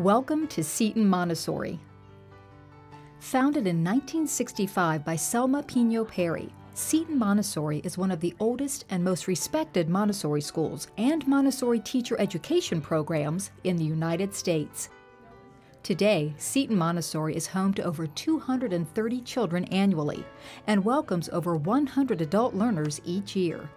Welcome to Seton Montessori. Founded in 1965 by Selma Pino Perry, Seton Montessori is one of the oldest and most respected Montessori schools and Montessori teacher education programs in the United States. Today, Seton Montessori is home to over 230 children annually and welcomes over 100 adult learners each year.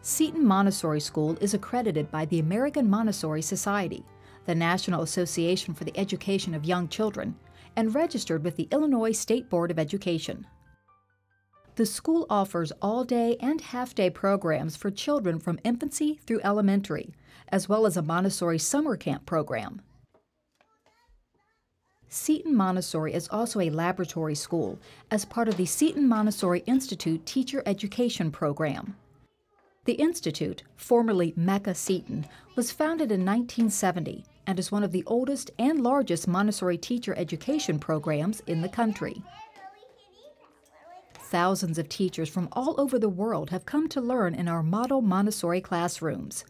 Seton Montessori School is accredited by the American Montessori Society, the National Association for the Education of Young Children, and registered with the Illinois State Board of Education. The school offers all-day and half-day programs for children from infancy through elementary, as well as a Montessori summer camp program. Seton Montessori is also a laboratory school as part of the Seton Montessori Institute teacher education program. The Institute, formerly Mecca Seton, was founded in 1970 and is one of the oldest and largest Montessori teacher education programs in the country. Thousands of teachers from all over the world have come to learn in our model Montessori classrooms.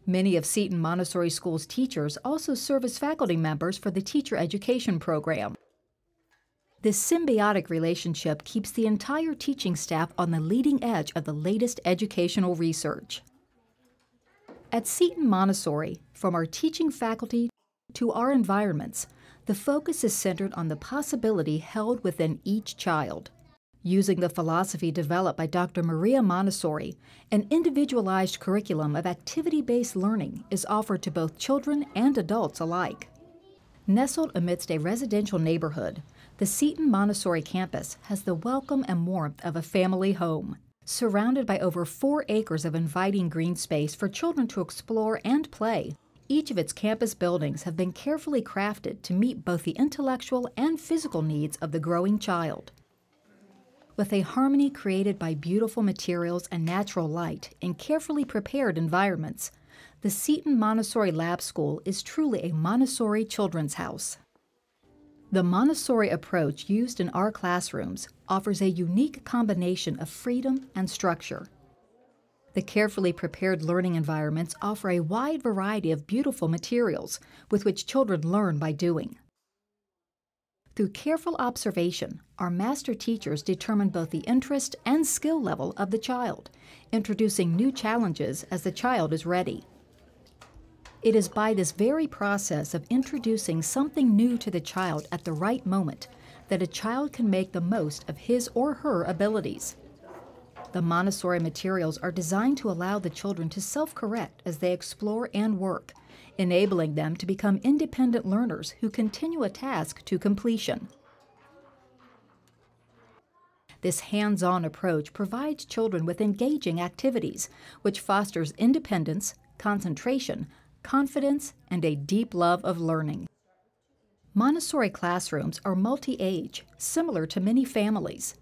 Many of Seton Montessori School's teachers also serve as faculty members for the teacher education program. This symbiotic relationship keeps the entire teaching staff on the leading edge of the latest educational research. At Seton Montessori, from our teaching faculty to our environments, the focus is centered on the possibility held within each child. Using the philosophy developed by Dr. Maria Montessori, an individualized curriculum of activity-based learning is offered to both children and adults alike. Nestled amidst a residential neighborhood, the Seton Montessori campus has the welcome and warmth of a family home. Surrounded by over 4 acres of inviting green space for children to explore and play, each of its campus buildings have been carefully crafted to meet both the intellectual and physical needs of the growing child. With a harmony created by beautiful materials and natural light in carefully prepared environments, the Seton Montessori Lab School is truly a Montessori children's house. The Montessori approach used in our classrooms offers a unique combination of freedom and structure. The carefully prepared learning environments offer a wide variety of beautiful materials with which children learn by doing. Through careful observation, our master teachers determine both the interest and skill level of the child, introducing new challenges as the child is ready. It is by this very process of introducing something new to the child at the right moment that a child can make the most of his or her abilities. The Montessori materials are designed to allow the children to self-correct as they explore and work, enabling them to become independent learners who continue a task to completion. This hands-on approach provides children with engaging activities, which fosters independence, concentration, confidence, and a deep love of learning. Montessori classrooms are multi-age, similar to many families.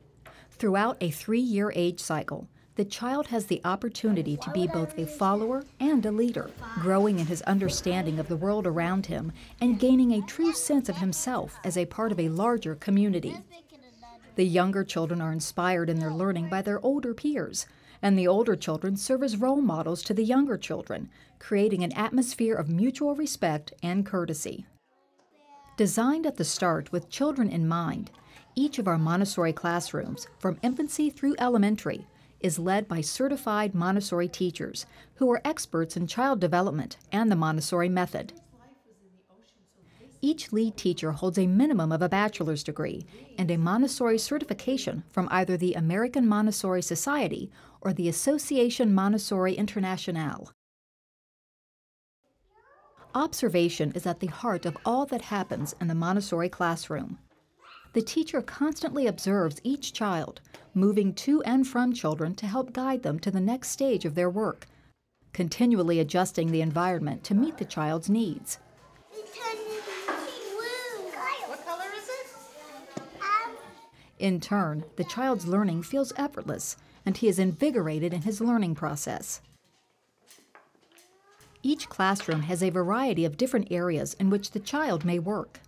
Throughout a 3-year age cycle, the child has the opportunity to be both a follower and a leader, growing in his understanding of the world around him and gaining a true sense of himself as a part of a larger community. The younger children are inspired in their learning by their older peers, and the older children serve as role models to the younger children, creating an atmosphere of mutual respect and courtesy. Designed at the start with children in mind, each of our Montessori classrooms, from infancy through elementary, is led by certified Montessori teachers who are experts in child development and the Montessori method. Each lead teacher holds a minimum of a bachelor's degree and a Montessori certification from either the American Montessori Society or the Association Montessori Internationale. Observation is at the heart of all that happens in the Montessori classroom. The teacher constantly observes each child, moving to and from children to help guide them to the next stage of their work, continually adjusting the environment to meet the child's needs. What color is it? In turn, the child's learning feels effortless, and he is invigorated in his learning process. Each classroom has a variety of different areas in which the child may work.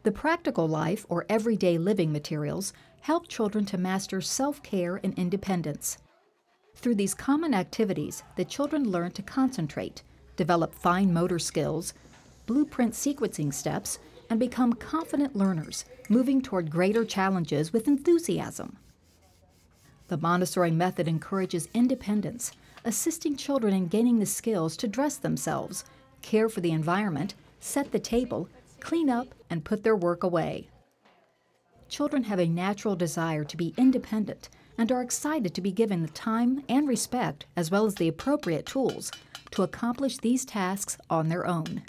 The practical life or everyday living materials help children to master self-care and independence. Through these common activities, the children learn to concentrate, develop fine motor skills, blueprint sequencing steps and become confident learners, moving toward greater challenges with enthusiasm. The Montessori method encourages independence, assisting children in gaining the skills to dress themselves, care for the environment, set the table, clean up, and put their work away. Children have a natural desire to be independent and are excited to be given the time and respect, as well as the appropriate tools, to accomplish these tasks on their own.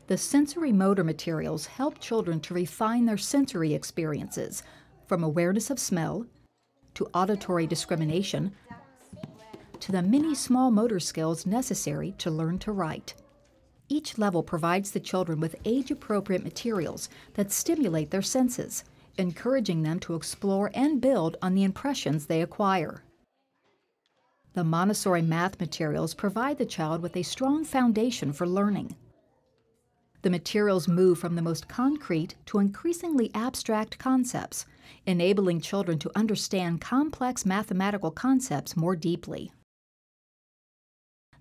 The sensory motor materials help children to refine their sensory experiences, from awareness of smell, to auditory discrimination, to the many small motor skills necessary to learn to write. Each level provides the children with age-appropriate materials that stimulate their senses, encouraging them to explore and build on the impressions they acquire. The Montessori math materials provide the child with a strong foundation for learning. The materials move from the most concrete to increasingly abstract concepts, enabling children to understand complex mathematical concepts more deeply.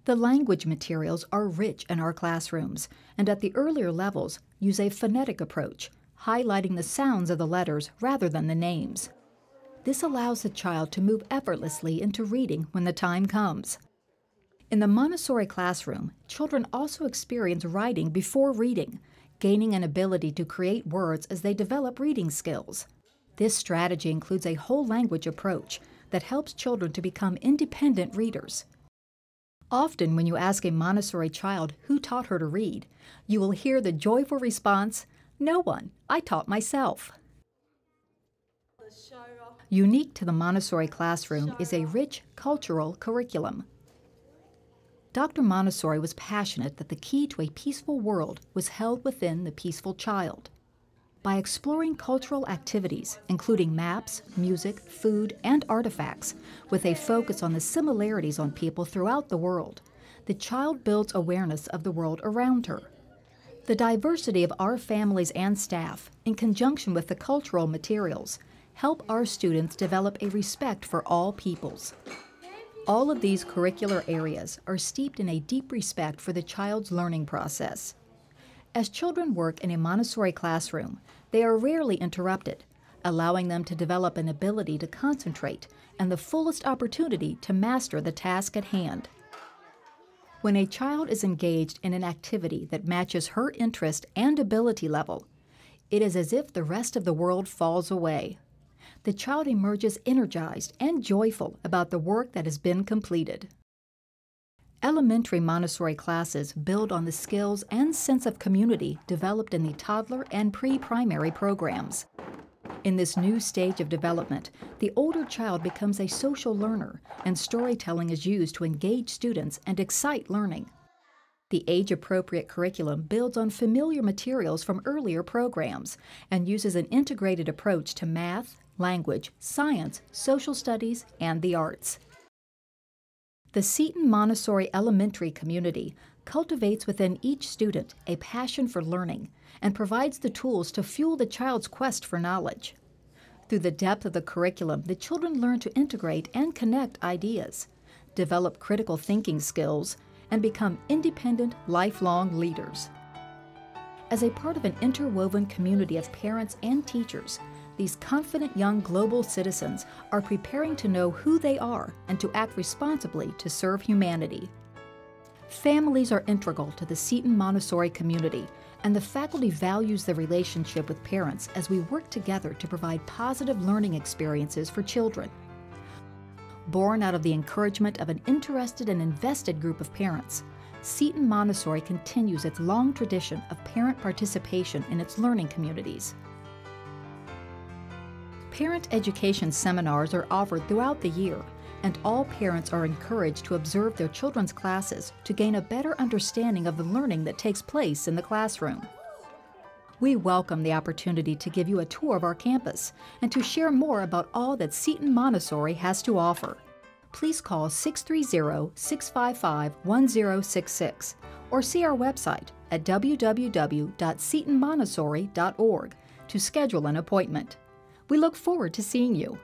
The language materials are rich in our classrooms, and at the earlier levels use a phonetic approach, highlighting the sounds of the letters rather than the names. This allows the child to move effortlessly into reading when the time comes. In the Montessori classroom, children also experience writing before reading, gaining an ability to create words as they develop reading skills. This strategy includes a whole language approach that helps children to become independent readers. Often, when you ask a Montessori child who taught her to read, you will hear the joyful response, "No one, I taught myself." Unique to the Montessori classroom is a rich cultural curriculum. Dr. Montessori was passionate that the key to a peaceful world was held within the peaceful child. By exploring cultural activities, including maps, music, food, and artifacts, with a focus on the similarities on people throughout the world, the child builds awareness of the world around her. The diversity of our families and staff, in conjunction with the cultural materials, help our students develop a respect for all peoples. All of these curricular areas are steeped in a deep respect for the child's learning process. As children work in a Montessori classroom, they are rarely interrupted, allowing them to develop an ability to concentrate and the fullest opportunity to master the task at hand. When a child is engaged in an activity that matches her interest and ability level, it is as if the rest of the world falls away. The child emerges energized and joyful about the work that has been completed. Elementary Montessori classes build on the skills and sense of community developed in the toddler and pre-primary programs. In this new stage of development, the older child becomes a social learner, and storytelling is used to engage students and excite learning. The age-appropriate curriculum builds on familiar materials from earlier programs and uses an integrated approach to math, language, science, social studies, and the arts. The Seton Montessori elementary community cultivates within each student a passion for learning and provides the tools to fuel the child's quest for knowledge. Through the depth of the curriculum, the children learn to integrate and connect ideas, develop critical thinking skills, and become independent, lifelong leaders. As a part of an interwoven community of parents and teachers, these confident young global citizens are preparing to know who they are and to act responsibly to serve humanity. Families are integral to the Seton Montessori community, and the faculty values the relationship with parents as we work together to provide positive learning experiences for children. Born out of the encouragement of an interested and invested group of parents, Seton Montessori continues its long tradition of parent participation in its learning communities. Parent education seminars are offered throughout the year, and all parents are encouraged to observe their children's classes to gain a better understanding of the learning that takes place in the classroom. We welcome the opportunity to give you a tour of our campus and to share more about all that Seton Montessori has to offer. Please call 630-655-1066 or see our website at www.setonmontessori.org to schedule an appointment. We look forward to seeing you.